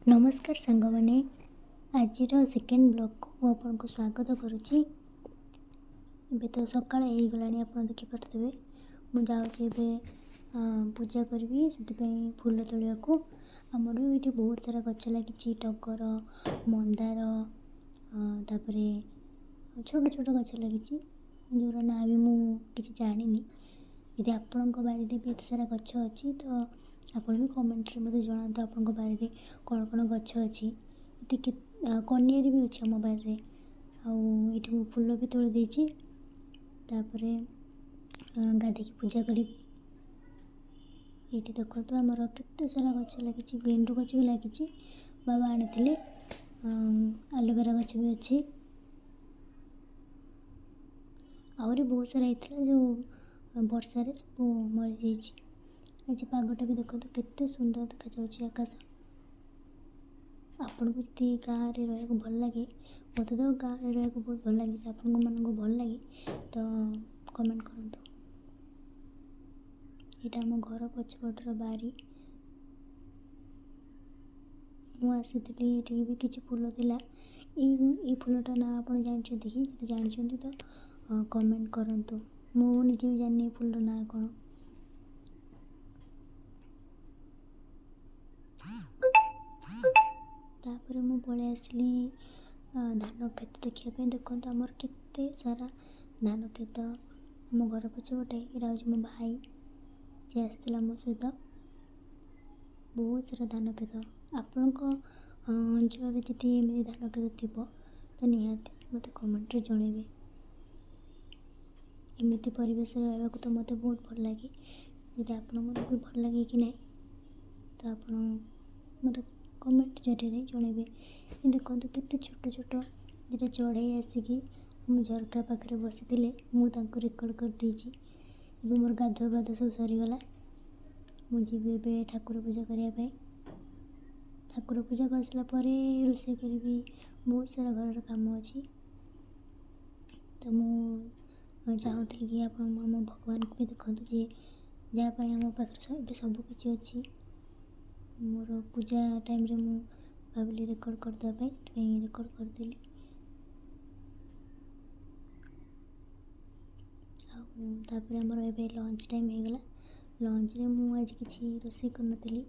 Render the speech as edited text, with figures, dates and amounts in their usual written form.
नमस्कार सांग मैंने आज सेकेंड ब्लॉग को आपको स्वागत करुच्ची। ए तो सका गला आप देखिपे मुझे पूजा करी से फूल तोड़ा को आमर ये बहुत सारा गच लगी टगर मंदार तापर छोट छोट गच लगी जो ना भी मुझे जानी यदि आपण बाड़ी भी एत सारा गच अच्छी तो आप भी कमेंट मत जनातु आप बाड़ी कौन कौन गच अच्छी ये कनियार भी अच्छे आम बाड़ी आठ फूल भी तोड़ देती गाधे पूजा करी। ये देखो तो आमर केते सारा गच लगी गेंडु गच भी लगी बाबा आनी आलोवेरा गच भी अच्छी आहरी बहुत सारा होता जो वर्षा सब मरी जा। आज पागटा भी देखो केते सुंदर देखा आकाश। आपन को जी गाँव में रहा भल लगे मत तो गाँव में रहा बहुत भल लगे आपण मानक भल लगे तो कमेंट करूँ। यहाँ आम घर पछपटर बारी मुसी ये भी किसी फूल थिला ये फूलटा ना आप जानते कि जानते तो कमेंट करूँ। मुझे भी जानी फूल ना कौन तापर मु पलि आसली धान खेत देखापी। देखो आमर केते सारा धान खेत आम घर पछपटे यहाँ हूँ मो भाई जे आसला मो सहित बहुत सारा धान खेत आपण अंचल जी धान खेत थी तो निहाती मत कमेंट जनइबे। एमती परिवेश रहा तो मत बहुत भल लगे यदि आपण भी भल लगे कि नहीं तो आप मत कमेंट जरिए जनइबे। देखो केते छोट छोट जो चढ़ई आसिकी मो झरका पाखे बसी मुझे रेकर्ड कर देती। मोर गाधुआ पाधुआ सब सरीगला मुझे ठाकुर पूजा करने ठाकुर पूजा कर सारापर रोषे करी बहुत सारा घर काम अच्छी तो मुझे चाहूली कि आप भगवान को भी देखु जे जहाँपाई आम पाखे सबकि अच्छी मोर पूजा टाइम रे मु भाविली रेकर्ड करदेवाई रेकर्ड करदेली। आमर ए लंच टाइम हो गला लंच रे मु आज किसी रोषे कर नी